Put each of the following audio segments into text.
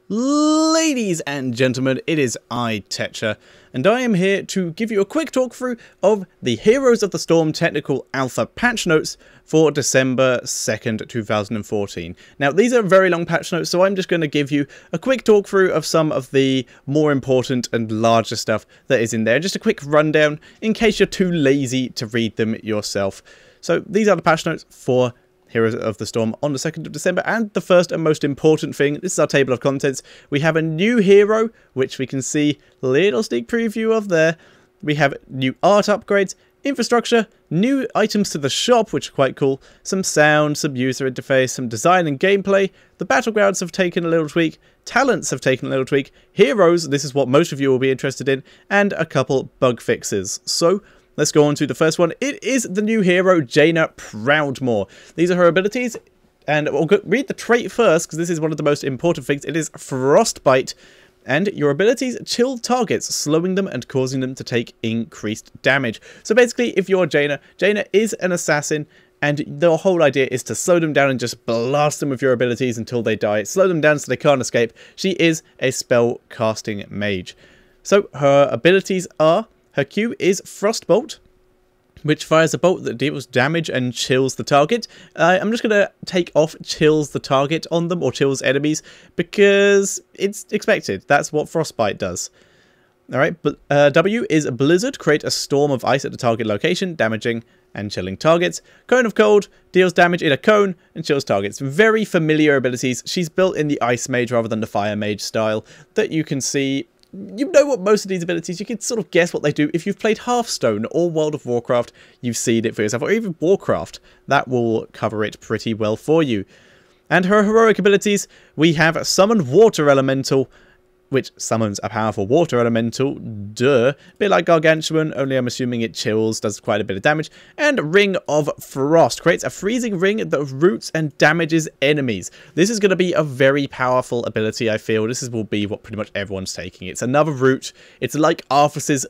Ladies and gentlemen, it is I, Tetra, and I am here to give you a quick talk through of the Heroes of the Storm Technical Alpha patch notes for December 2nd, 2014. Now, these are very long patch notes, so I'm just going to give you a quick talk through of some of the more important and larger stuff that is in there. Just a quick rundown in case you're too lazy to read them yourself. So these are the patch notes for Heroes of the Storm on the 2nd of December, and the first and most important thing, this is our table of contents. We have a new hero, which we can see a little sneak preview of there. We have new art upgrades, infrastructure, new items to the shop, which are quite cool, some sound, some user interface, some design and gameplay. The battlegrounds have taken a little tweak, talents have taken a little tweak, heroes, this is what most of you will be interested in, and a couple bug fixes. So let's go on to the first one. It is the new hero, Jaina Proudmoore. These are her abilities, and we'll read the trait first, because this is one of the most important things. It is Frostbite, and your abilities chill targets, slowing them and causing them to take increased damage. So basically, if you're Jaina, Jaina is an assassin, and the whole idea is to slow them down and just blast them with your abilities until they die. Slow them down so they can't escape. She is a spell casting mage. So her abilities are: her Q is Frostbolt, which fires a bolt that deals damage and chills the target. I'm just going to take off chills the target on them, or chills enemies, because it's expected. That's what Frostbite does. Alright, but W is Blizzard, create a storm of ice at the target location, damaging and chilling targets. Cone of Cold, deals damage in a cone and chills targets. Very familiar abilities. She's built in the Ice Mage rather than the Fire Mage style that you can see. You know what most of these abilities, you can sort of guess what they do. If you've played Hearthstone or World of Warcraft, you've seen it for yourself, or even Warcraft, that will cover it pretty well for you. And her heroic abilities, we have Summon Water Elemental, which summons a powerful water elemental, duh. A bit like Gargantuan, only I'm assuming it chills, does quite a bit of damage. And Ring of Frost, creates a freezing ring that roots and damages enemies. This is going to be a very powerful ability, I feel. This will be what pretty much everyone's taking. It's another root. It's like Arthas's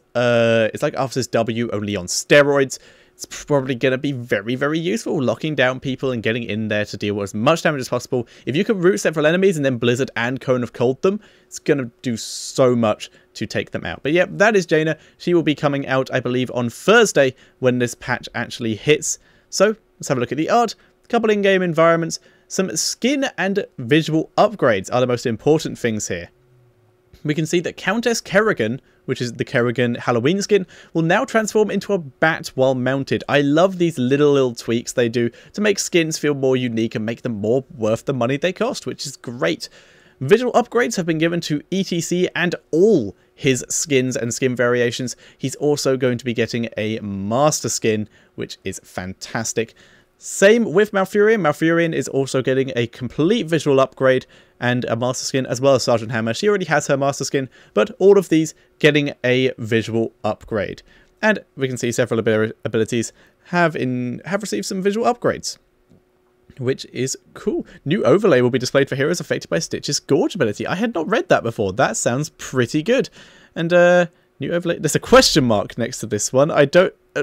W, only on steroids. It's probably going to be very, very useful, locking down people and getting in there to deal with as much damage as possible. If you can root several enemies and then Blizzard and Cone of Cold them, it's going to do so much to take them out. But yeah, that is Jaina. She will be coming out, I believe, on Thursday when this patch actually hits. So let's have a look at the art. A couple in-game environments. Some skin and visual upgrades are the most important things here. We can see that Countess Kerrigan, which is the Kerrigan Halloween skin, will now transform into a bat while mounted. I love these little tweaks they do to make skins feel more unique and make them more worth the money they cost, which is great. Visual upgrades have been given to ETC and all his skins and skin variations. He's also going to be getting a master skin, which is fantastic. Same with Malfurion. Malfurion is also getting a complete visual upgrade and a master skin, as well as Sergeant Hammer. She already has her master skin, but all of these getting a visual upgrade. And we can see several abilities have received some visual upgrades, which is cool. New overlay will be displayed for heroes affected by Stitch's Gorge ability. I had not read that before. That sounds pretty good. And new overlay. There's a question mark next to this one.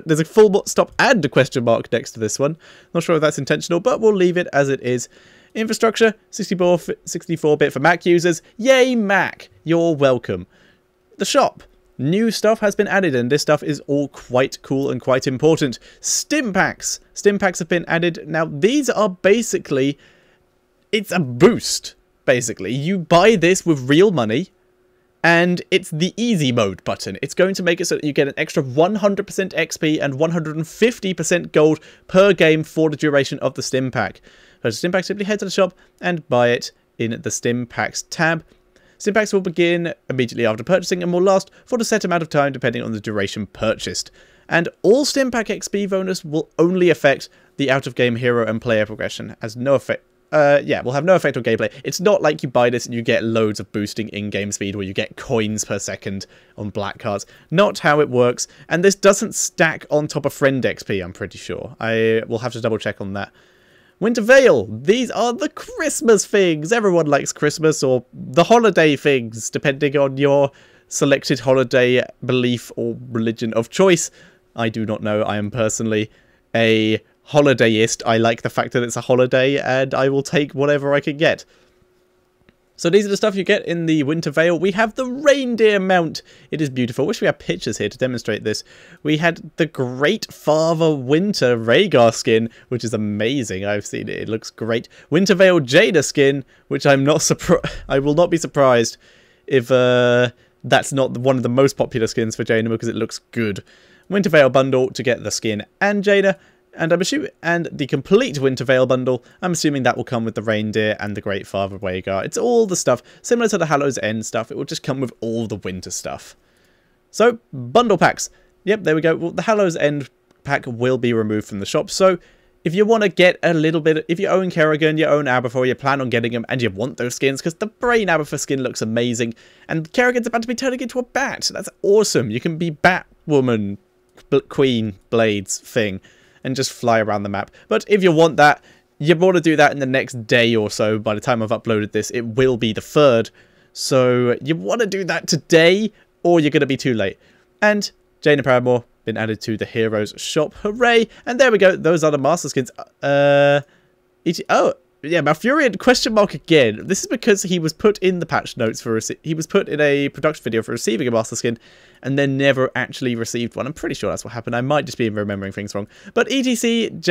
There's a full stop and a question mark next to this one. Not sure if that's intentional, but we'll leave it as it is. Infrastructure, 64-bit for Mac users. Yay, Mac! You're welcome. The shop. New stuff has been added, and this stuff is all quite cool and quite important. Stimpaks. Stimpaks have been added. Now, these are basically... it's a boost, basically. You buy this with real money, and it's the easy mode button. It's going to make it so that you get an extra 100% XP and 150% gold per game for the duration of the Stimpak. Purchase Stimpaks, simply head to the shop and buy it in the Stimpaks tab. Stimpaks will begin immediately after purchasing and will last for a set amount of time depending on the duration purchased. And all Stimpak XP bonus will only affect the out-of-game hero and player progression, has no effect. Will have no effect on gameplay. It's not like you buy this and you get loads of boosting in-game speed where you get coins per second on black cards. Not how it works. And this doesn't stack on top of friend XP, I'm pretty sure. I will have to double check on that. Winter Veil. These are the Christmas things. Everyone likes Christmas, or the holiday things, depending on your selected holiday belief or religion of choice. I do not know. I am personally a holidayist. I like the fact that it's a holiday, and I will take whatever I can get. So these are the stuff you get in the Winter Veil. We have the reindeer mount. It is beautiful. Wish we had pictures here to demonstrate this. We had the Great Father Winter Rhaegar skin, which is amazing. I've seen it. It looks great. Winter Veil Jaina skin, which I will not be surprised if that's not one of the most popular skins for Jaina, because it looks good. Winter Veil bundle to get the skin and Jaina. And the complete Winter Veil bundle, I'm assuming that will come with the reindeer and the Great Father Rhaegar. It's all the stuff, similar to the Hallow's End stuff. It will just come with all the winter stuff. So, bundle packs. Yep, there we go. Well, the Hallow's End pack will be removed from the shop. So, if you want to get a little bit, if you own Kerrigan, you own Aberfor, you plan on getting them, and you want those skins, because the Brain Aberfor skin looks amazing, and Kerrigan's about to be turning into a bat. That's awesome. You can be Batwoman, Queen, Blades thing, and just fly around the map. But if you want that, you want to do that in the next day or so. By the time I've uploaded this, it will be the 3rd. So you want to do that today, or you're going to be too late. And Jaina Paramore been added to the Heroes shop. Hooray! And there we go. Those are the Master Skins. Oh, yeah, Malfurion question mark again. This is because he was put in the patch notes for he was put in a production video for receiving a Master Skin and then never actually received one. I'm pretty sure that's what happened. I might just be remembering things wrong. But ETC,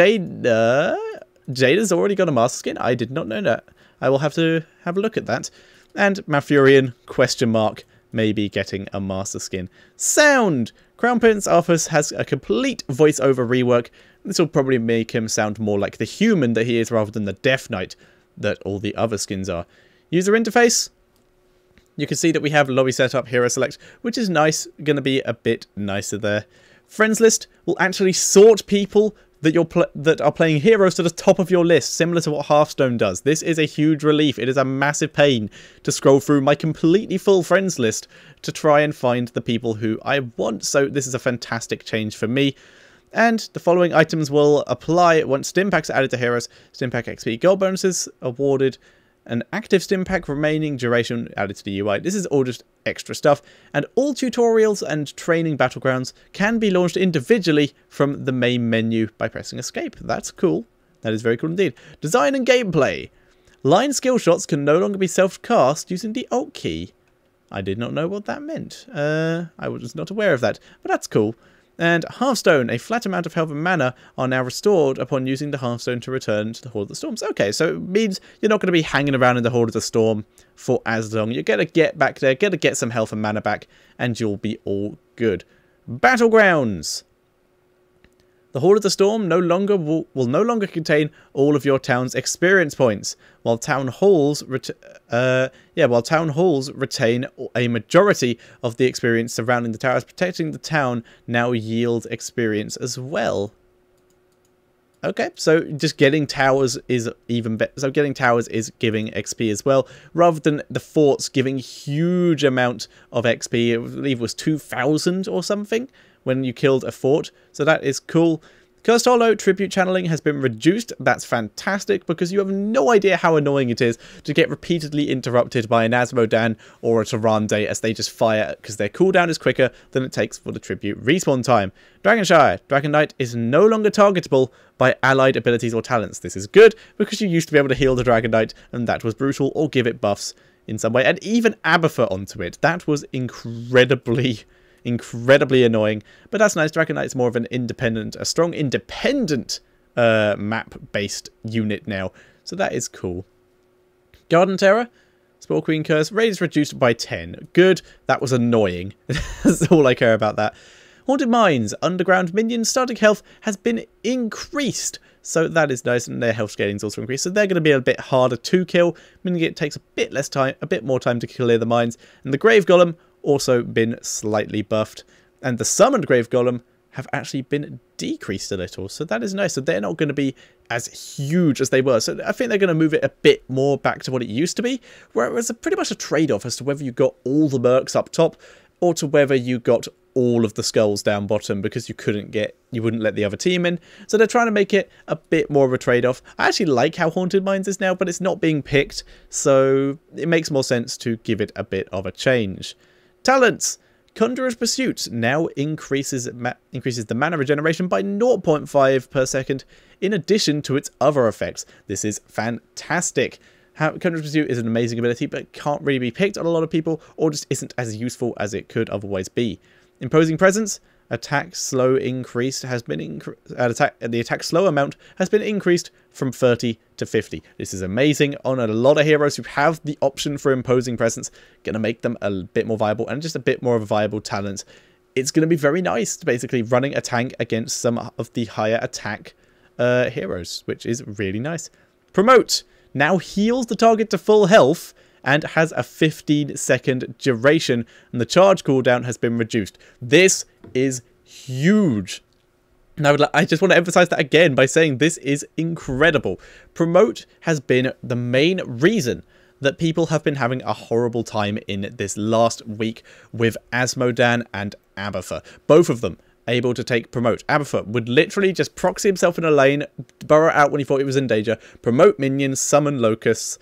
Jada's already got a Master Skin. I did not know that. I will have to have a look at that. And Malfurion question mark maybe getting a Master Skin. Sound! Crown Prince Arthas has a complete voiceover rework. This will probably make him sound more like the human that he is rather than the Death Knight that all the other skins are. User interface. You can see that we have lobby setup, hero select, which is nice. Going to be a bit nicer there. Friends list will actually sort people that are playing heroes to the top of your list, similar to what Hearthstone does. This is a huge relief. It is a massive pain to scroll through my completely full friends list to try and find the people who I want. So this is a fantastic change for me. And the following items will apply once Stimpaks are added to heroes. Stimpak XP gold bonuses awarded. An active Stimpak remaining duration added to the UI. This is all just extra stuff. And all tutorials and training battlegrounds can be launched individually from the main menu by pressing escape. That's cool. That is very cool indeed. Design and gameplay. Line skill shots can no longer be self-cast using the Alt key. I did not know what that meant. I was not aware of that, but that's cool. And Hearthstone, a flat amount of health and mana are now restored upon using the Hearthstone to return to the Horde of the Storms. Okay, so it means you're not going to be hanging around in the Horde of the Storm for as long. You're going to get back there, going to get some health and mana back, and you'll be all good. Battlegrounds. The Horde of the Storm will no longer contain all of your town's experience points, while town halls retain a majority of the experience surrounding the towers. Protecting the town now yields experience as well. Okay, so just getting towers is even better. So getting towers is giving XP as well, rather than the forts giving huge amount of XP. I believe it was 2,000 or something when you killed a fort. So that is cool. Cursed Hollow tribute channeling has been reduced. That's fantastic because you have no idea how annoying it is to get repeatedly interrupted by an Asmodan or a Tyrande as they just fire because their cooldown is quicker than it takes for the tribute respawn time. Dragonshire. Dragon Knight is no longer targetable by allied abilities or talents. This is good because you used to be able to heal the Dragon Knight and that was brutal, or give it buffs in some way. And even Aberfor onto it. That was incredibly annoying, but that's nice. Dragon Knight's more of an independent, a strong independent map-based unit now, so that is cool. Garden Terror, Spore Queen Curse, raid is reduced by 10. Good, that was annoying. That's all I care about that. Haunted Mines, underground minions starting health has been increased, so that is nice, and their health scaling is also increased, so they're going to be a bit harder to kill, meaning it takes a bit more time to clear the mines. And the Grave Golem also been slightly buffed, and the summoned Grave Golem have actually been decreased a little, so that is nice. So they're not going to be as huge as they were, so I think they're going to move it a bit more back to what it used to be, where it was pretty much a trade-off as to whether you got all the mercs up top or to whether you got all of the skulls down bottom, because you wouldn't let the other team in. So they're trying to make it a bit more of a trade-off. I actually like how Haunted Mines is now, but it's not being picked, so it makes more sense to give it a bit of a change. Talents. Conjurer's Pursuit now increases the mana regeneration by 0.5 per second in addition to its other effects. This is fantastic. Conjure's Pursuit is an amazing ability, but can't really be picked on a lot of people, or just isn't as useful as it could otherwise be. Imposing Presence, attack slow increased has been the attack slow amount has been increased from 30 to 50. This is amazing on a lot of heroes who have the option for Imposing Presence, going to make them a bit more viable and just a bit more of a viable talent. It's going to be very nice to basically running a tank against some of the higher attack heroes, which is really nice. Promote now heals the target to full health and has a 15-second duration, and the charge cooldown has been reduced. This is huge. And I just want to emphasize that again by saying this is incredible. Promote has been the main reason that people have been having a horrible time in this last week with Azmodan and Abathur. Both of them able to take Promote. Abathur would literally just proxy himself in a lane, burrow out when he thought he was in danger, promote minions, summon locusts,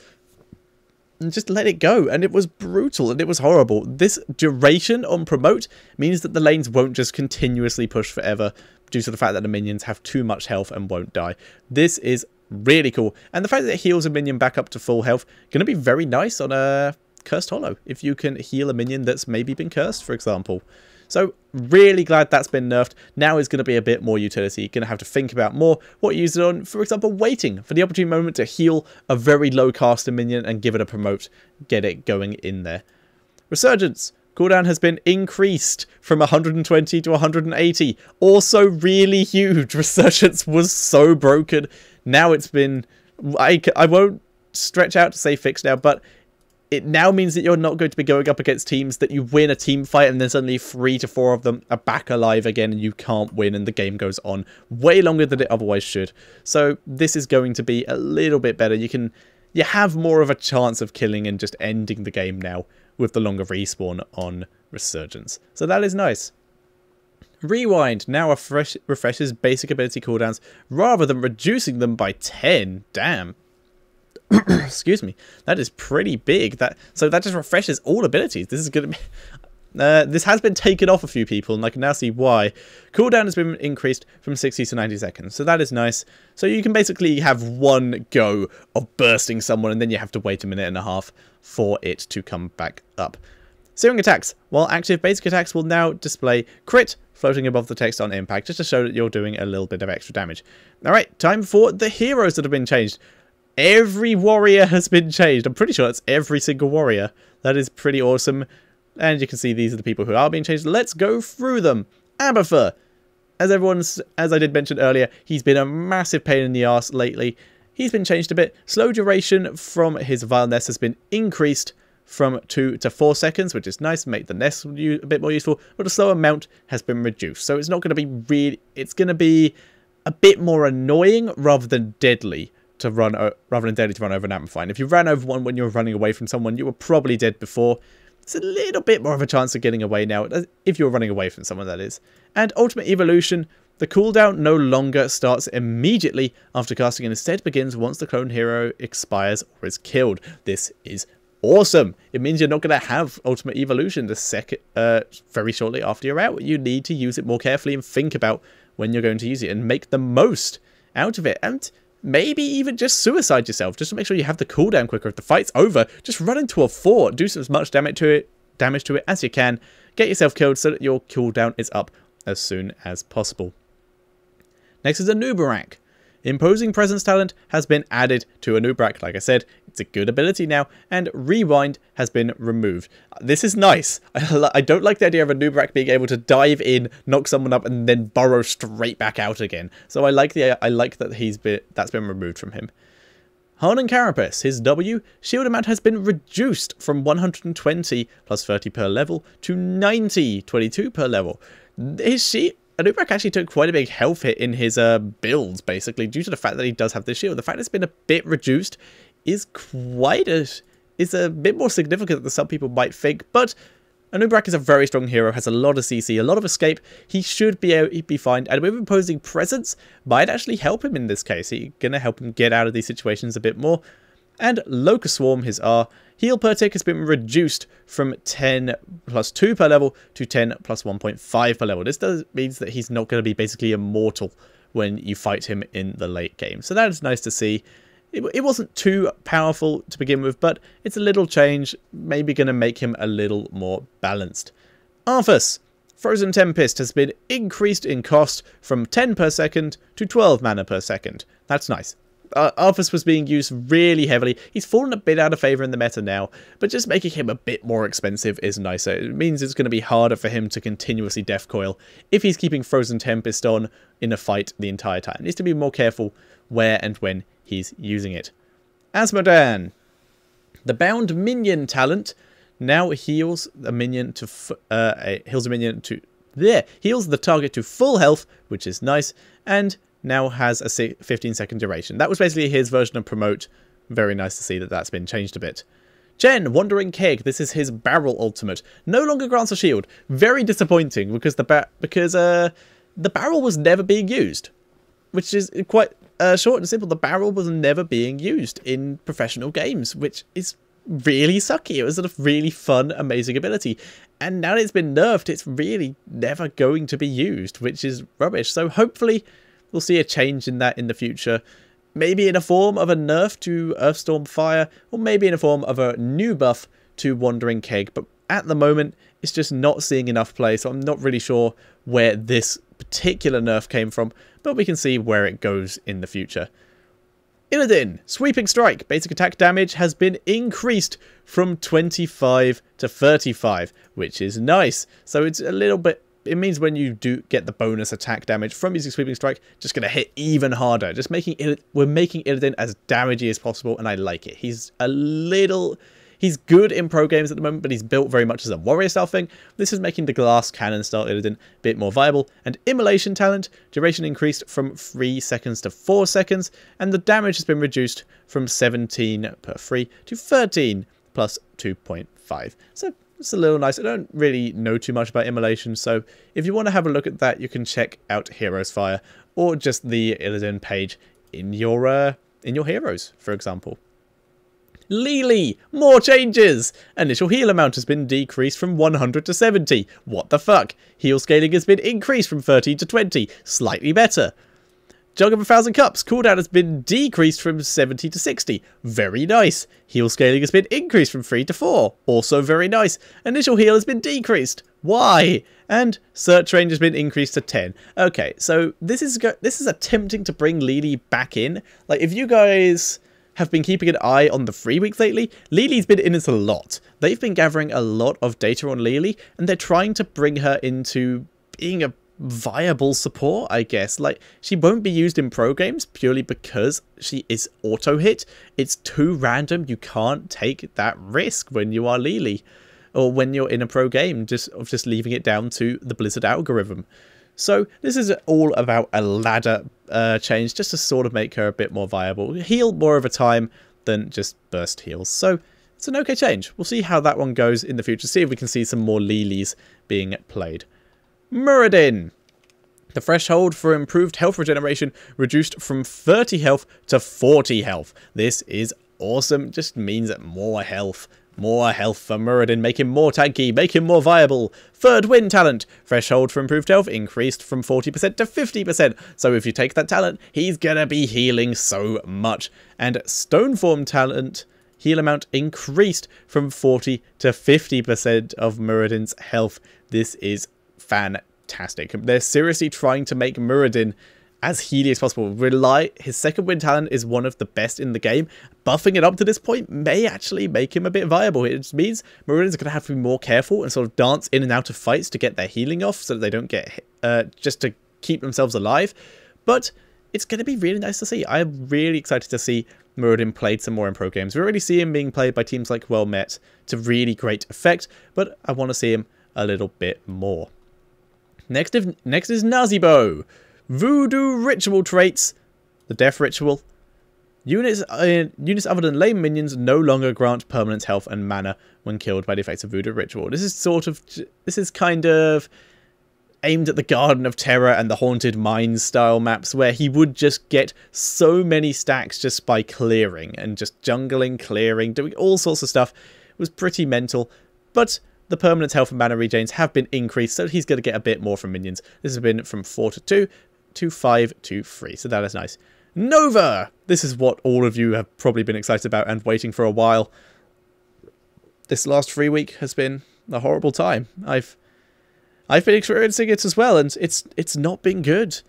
and just let it go. And it was brutal and it was horrible. This duration on Promote means that the lanes won't just continuously push forever due to the fact that the minions have too much health and won't die. This is really cool. And the fact that it heals a minion back up to full health, going to be very nice on a Cursed Hollow, if you can heal a minion that's maybe been cursed, for example. So really glad that's been nerfed. Now is going to be a bit more utility. You're going to have to think about more what you use it on. For example, waiting for the opportune moment to heal a very low caster minion and give it a promote. Get it going in there. Resurgence. Cooldown has been increased from 120 to 180. Also really huge. Resurgence was so broken. Now it's been... I won't stretch out to say fixed now, but it now means that you're not going to be going up against teams that you win a team fight and then suddenly 3 to 4 of them are back alive again and you can't win and the game goes on way longer than it otherwise should. So this is going to be a little bit better. You have more of a chance of killing and just ending the game now with the longer respawn on Resurgence. So that is nice. Rewind now refreshes basic ability cooldowns rather than reducing them by 10. Damn. Excuse me. That is pretty big. So that just refreshes all abilities. This is going to be... this has been taken off a few people, and I can now see why. Cooldown has been increased from 60 to 90 seconds, so that is nice. So you can basically have one go of bursting someone, and then you have to wait a minute and a half for it to come back up. Searing attacks. While active, basic attacks will now display crit floating above the text on impact, just to show that you're doing a little bit of extra damage. Alright, time for the heroes that have been changed. Every warrior has been changed. I'm pretty sure that's every single warrior. That is pretty awesome. And you can see these are the people who are being changed. Let's go through them. Abathur. As I did mention earlier, he's been a massive pain in the arse lately. He's been changed a bit. Slow duration from his Vile Nest has been increased from 2 to 4 seconds, which is nice to make the nest a bit more useful, but the slow amount has been reduced. So it's not going to be really... It's going to be a bit more annoying rather than deadly to run over an Amplify. And if you ran over one when you were running away from someone, you were probably dead before. It's a little bit more of a chance of getting away now, if you're running away from someone, that is. And Ultimate Evolution, the cooldown no longer starts immediately after casting and instead begins once the clone hero expires or is killed. This is awesome. It means you're not going to have Ultimate Evolution very shortly after you're out. You need to use it more carefully and think about when you're going to use it and make the most out of it. And maybe even just suicide yourself, just to make sure you have the cooldown quicker. If the fight's over, just run into a fort, do as much damage to it as you can, get yourself killed so that your cooldown is up as soon as possible. Next is Anub'arak. Imposing Presence talent has been added to Anub'arak. Like I said, it's a good ability now, and Rewind has been removed. This is nice. I don't like the idea of Anub'arak being able to dive in, knock someone up, and then burrow straight back out again. So I like that that's been removed from him. Harnan Carapace, his W shield amount has been reduced from 120 plus 30 per level to 90, 22 per level. Anub'arak actually took quite a big health hit in his builds, basically, due to the fact that he does have this shield. The fact it's been a bit reduced is a bit more significant than some people might think, but Anub'arak is a very strong hero, has a lot of CC, a lot of escape. He should be fine, and with Imposing Presence, might actually help him in this case. He's going to help him get out of these situations a bit more. And Locust Swarm, his R, heal per tick has been reduced from 10 plus 2 per level to 10 plus 1.5 per level. This means that he's not going to be basically immortal when you fight him in the late game. So that is nice to see. it wasn't too powerful to begin with, but it's a little change, maybe going to make him a little more balanced. Arthas. Frozen Tempest has been increased in cost from 10 per second to 12 mana per second. That's nice. Arthas was being used really heavily. He's fallen a bit out of favour in the meta now, but just making him a bit more expensive is nicer. It means it's going to be harder for him to continuously Death Coil if he's keeping Frozen Tempest on in a fight the entire time. He needs to be more careful where and when he's using it. Asmodan. The Bound Minion talent now heals a minion to heals the target to full health, which is nice, and now has a 15-second duration. That was basically his version of Promote. Very nice to see that that's been changed a bit. Jen, Wandering Keg. This is his Barrel ultimate. No longer grants a shield. Very disappointing because the barrel was never being used, which is quite short and simple. The barrel was never being used in professional games, which is really sucky. It was sort of really fun, amazing ability, and now that it's been nerfed, it's really never going to be used, which is rubbish. So hopefully we'll see a change in that in the future, maybe in a form of a nerf to Earthstorm Fire, or maybe in a form of a new buff to Wandering Keg, but at the moment it's just not seeing enough play, so I'm not really sure where this particular nerf came from, but we can see where it goes in the future. Illidan, Sweeping Strike. Basic attack damage has been increased from 25 to 35, which is nice. So it's a little bit... It means when you do get the bonus attack damage from using Sweeping Strike, just going to hit even harder. Just we're making Illidan as damagey as possible, and I like it. He's a little... He's good in pro games at the moment, but he's built very much as a warrior style thing. This is making the glass cannon style Illidan a bit more viable. And Immolation talent, duration increased from 3 seconds to 4 seconds, and the damage has been reduced from 17 per 3 to 13 plus 2.5. So it's a little nice. I don't really know too much about Immolation, so if you want to have a look at that, you can check out Heroes Fire or just the Illidan page in your Heroes, for example. Lili, more changes! Initial heal amount has been decreased from 100 to 70. What the fuck? Heal scaling has been increased from 30 to 20. Slightly better. Jug of 1,000 Cups. Cooldown has been decreased from 70 to 60. Very nice. Heal scaling has been increased from 3 to 4. Also very nice. Initial heal has been decreased. Why? And search range has been increased to 10. Okay, so this is attempting to bring Lili back in. Like, if you guys have been keeping an eye on the 3 weeks lately, Lili's been in it a lot. They've been gathering a lot of data on Lili, and they're trying to bring her into being a viable support, I guess. Like, she won't be used in pro games purely because she is auto hit. It's too random. You can't take that risk when you are Lili, or when you're in a pro game, just leaving it down to the Blizzard algorithm. So this is all about a ladder change, just to sort of make her a bit more viable. Heal more over time than just burst heals. So it's an okay change. We'll see how that one goes in the future. See if we can see some more Lilis being played. Muradin. The threshold for improved health regeneration reduced from 30 health to 40 health. This is awesome. Just means that more health. More health for Muradin, make him more tanky, make him more viable. Third Wind talent. Threshold for improved health increased from 40% to 50%. So if you take that talent, he's gonna be healing so much. And Stoneform talent, heal amount increased from 40 to 50% of Muradin's health. This is fantastic. They're seriously trying to make Muradin as healy as possible. His second wind talent is one of the best in the game. Buffing it up to this point may actually make him a bit viable. It just means Muradin's going to have to be more careful and sort of dance in and out of fights to get their healing off so that they don't get just to keep themselves alive. But it's going to be really nice to see. I'm really excited to see Muradin played some more in pro games. We already see him being played by teams like Well Met to really great effect, but I want to see him a little bit more. Next is Nazeebo. Voodoo Ritual traits. The Death Ritual. Units other than lame minions no longer grant permanent health and mana when killed by the effects of Voodoo Ritual. This is kind of aimed at the Garden of Terror and the Haunted Mines style maps, where he would just get so many stacks just by clearing and just jungling, clearing, doing all sorts of stuff. It was pretty mental, but the permanent health and mana regains have been increased, so he's going to get a bit more from minions. This has been from 4 to 2 to 5 to 3, so that is nice. Nova! This is what all of you have probably been excited about and waiting for a while. This last free week has been a horrible time. I've been experiencing it as well, and it's not been good.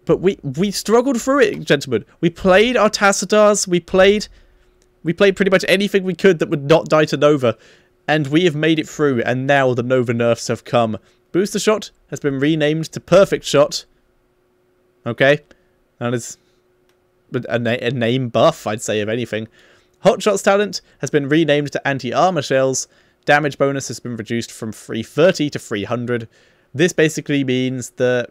But we struggled through it, gentlemen. We played our Tassadars, we played pretty much anything we could that would not die to Nova, and we have made it through, and now the Nova nerfs have come. Booster Shot has been renamed to Perfect Shot. Okay? And it's a name buff, I'd say, if anything. Hot Shot's talent has been renamed to Anti-Armor Shells. Damage bonus has been reduced from 330 to 300. This basically means that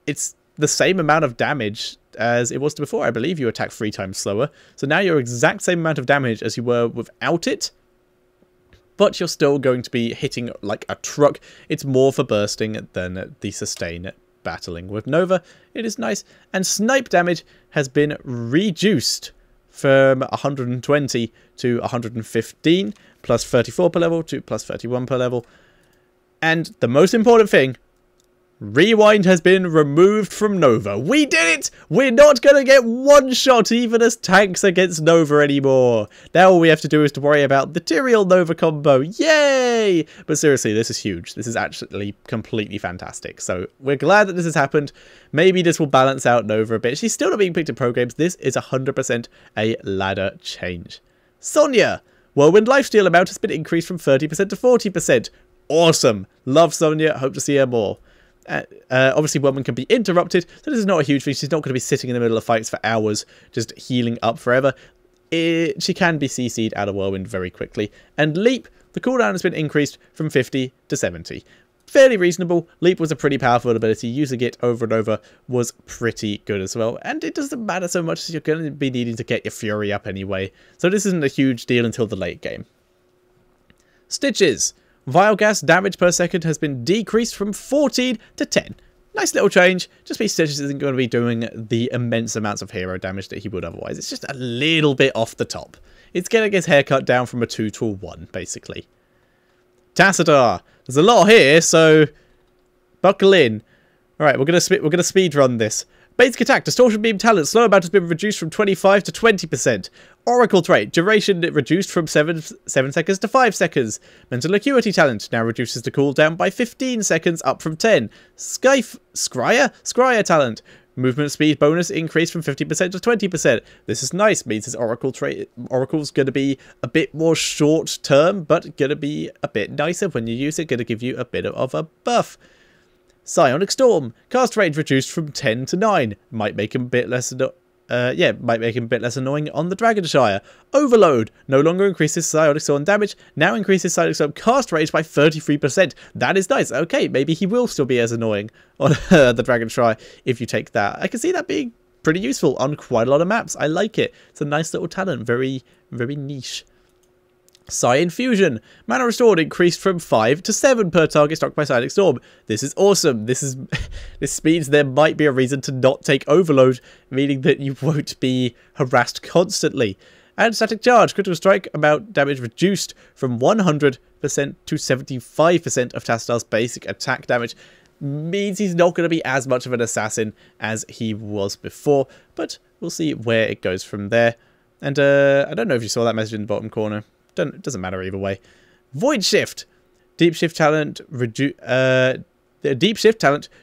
it's the same amount of damage as it was before. I believe you attack 3 times slower. So now you're exact same amount of damage as you were without it. But you're still going to be hitting like a truck. It's more for bursting than the sustain battling with Nova. It is nice. And snipe damage has been reduced from 120 to 115, plus 34 per level to plus 31 per level. And the most important thing, Rewind has been removed from Nova. We did it! We're not going to get one shot even as tanks against Nova anymore. Now all we have to do is to worry about the Tyrael Nova combo. Yay! But seriously, this is huge. This is actually completely fantastic. So we're glad that this has happened. Maybe this will balance out Nova a bit. She's still not being picked in pro games. This is 100% a ladder change. Sonya! Whirlwind lifesteal amount has been increased from 30% to 40%. Awesome! Love Sonya. Hope to see her more. Obviously, Whirlwind can be interrupted, so this is not a huge thing. She's not going to be sitting in the middle of fights for hours, just healing up forever. She can be CC'd out of Whirlwind very quickly. And Leap, the cooldown has been increased from 50 to 70. Fairly reasonable. Leap was a pretty powerful ability. Using it over and over was pretty good as well. And it doesn't matter so much as you're going to be needing to get your Fury up anyway. So this isn't a huge deal until the late game. Stitches. Vial gas damage per second has been decreased from 14 to 10. Nice little change. Just because Stitches isn't going to be doing the immense amounts of hero damage that he would otherwise. It's just a little bit off the top. It's getting his haircut down from a 2 to a 1, basically. Tassadar. There's a lot here, so buckle in. Alright, we're gonna speed run this. Basic attack, distortion beam talent, slow amount has been reduced from 25 to 20%. Oracle trait, duration reduced from 7 seconds to 5 seconds. Mental acuity talent now reduces the cooldown by 15 seconds, up from 10. Scryer talent, movement speed bonus increased from 50% to 20%. This is nice, means his Oracle trait, Oracle's going to be a bit more short term, but going to be a bit nicer when you use it, going to give you a bit of a buff. Psionic Storm. Cast range reduced from 10 to 9. Might make him a bit less annoying on the Dragonshire. Overload. No longer increases Psionic Storm damage. Now increases Psionic Storm cast range by 33%. That is nice. Okay, maybe he will still be as annoying on the Dragonshire if you take that. I can see that being pretty useful on quite a lot of maps. I like it. It's a nice little talent. Very, very niche. Psi Infusion. Mana restored increased from 5 to 7 per target struck by Psionic Storm. This is awesome. This means there might be a reason to not take Overload, meaning that you won't be harassed constantly. And Static Charge. Critical Strike amount damage reduced from 100% to 75% of Tassadar's basic attack damage. Means he's not going to be as much of an assassin as he was before, but we'll see where it goes from there. And I don't know if you saw that message in the bottom corner. It doesn't matter either way. Void Shift. Deep Shift talent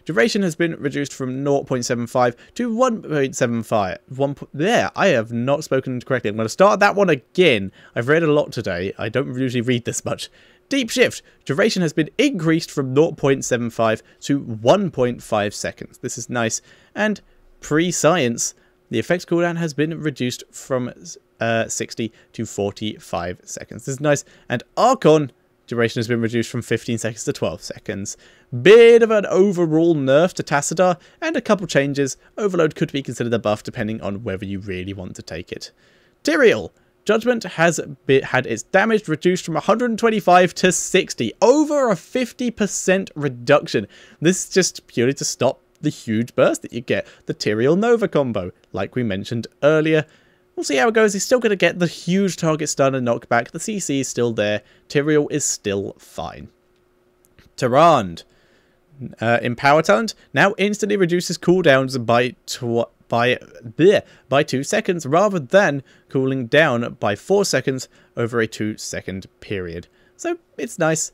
duration has been reduced from 0.75 to 1.75. There, I have not spoken correctly. I'm going to start that one again. I've read a lot today. I don't usually read this much. Deep Shift. Duration has been increased from 0.75 to 1.5 seconds. This is nice. And Pre-Science. The effect cooldown has been reduced from 60 to 45 seconds. This is nice. And Archon, duration has been reduced from 15 seconds to 12 seconds. Bit of an overall nerf to Tassadar, and a couple changes. Overload could be considered a buff depending on whether you really want to take it. Tyrael. Judgment has had its damage reduced from 125 to 60. Over a 50% reduction. This is just purely to stop the huge burst that you get. The Tyrael Nova combo, like we mentioned earlier. We'll see how it goes. He's still going to get the huge target stun and knockback. The CC is still there. Tyrael is still fine. Tyrande. Empower talent now instantly reduces cooldowns by by 2 seconds rather than cooling down by 4 seconds over a 2-second period. So it's nice.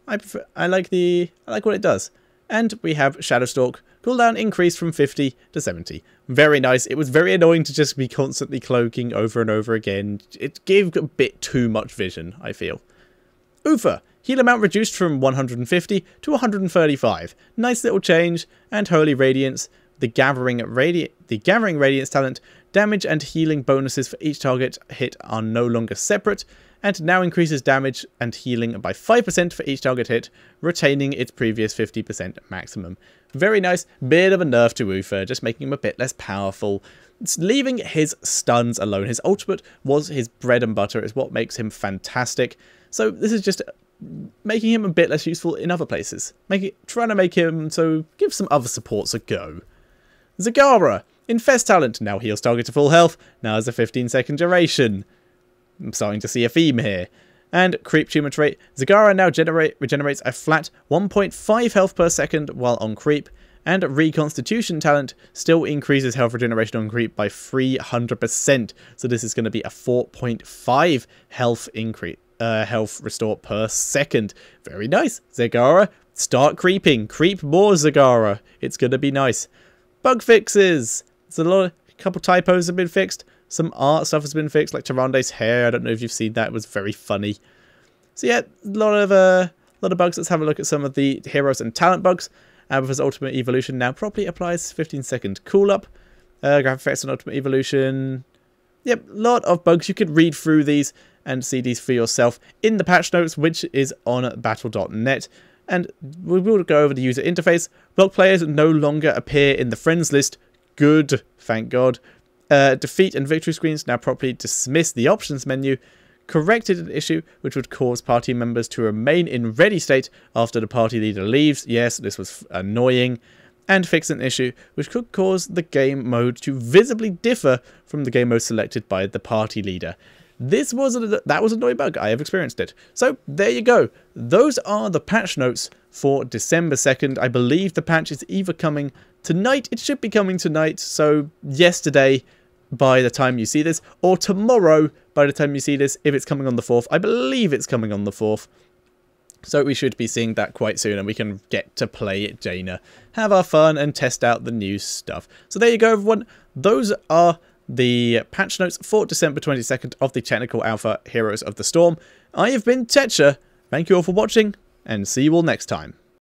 I like what it does. And we have Shadowstalk cooldown increased from 50 to 70. Very nice. It was very annoying to just be constantly cloaking over and over again. It gave a bit too much vision, I feel. Uther. Heal amount reduced from 150 to 135. Nice little change. And Holy Radiance. The Gathering Radiance talent. Damage and healing bonuses for each target hit are no longer separate, and now increases damage and healing by 5% for each target hit, retaining its previous 50% maximum. Very nice. Bit of a nerf to Uther, just making him a bit less powerful. It's leaving his stuns alone. His ultimate was his bread and butter, is what makes him fantastic. So this is just making him a bit less useful in other places. Trying to make him, so give some other supports a go. Zagara. Infest talent. Now heals target to full health. Now has a 15-second duration. I'm starting to see a theme here. And Creep Tumor trait. Zagara now regenerates a flat 1.5 health per second while on creep. And Reconstitution talent still increases health regeneration on creep by 300%. So this is going to be a 4.5 health increase. Health restore per second. Very nice. Zagara, start creeping. Creep more, Zagara. It's going to be nice. Bug fixes. A couple typos have been fixed. Some art stuff has been fixed, like Tyrande's hair. I don't know if you've seen that. It was very funny. So yeah, a lot of bugs. Let's have a look at some of the heroes and talent bugs. Abathur's Ultimate Evolution now properly applies 15-second cool up. Graphic effects on Ultimate Evolution. Yep, a lot of bugs. You could read through these and see these for yourself in the patch notes, which is on battle.net. And we will go over the user interface. Block players no longer appear in the friends list. Good, thank God. Defeat and victory screens now properly dismiss the options menu. Corrected an issue which would cause party members to remain in ready state after the party leader leaves. Yes, this was annoying. And fix an issue which could cause the game mode to visibly differ from the game mode selected by the party leader. That was a annoying bug. I have experienced it. So there you go. Those are the patch notes for December 2nd. I believe the patch is either coming tonight. It should be coming tonight. So yesterday by the time you see this, or tomorrow by the time you see this, if it's coming on the 4th. I believe it's coming on the 4th. So we should be seeing that quite soon, and we can get to play Jaina, have our fun, and test out the new stuff. So there you go, everyone. Those are the patch notes for December 22nd of the Technical Alpha Heroes of the Storm. I have been Tetra. Thank you all for watching, and see you all next time.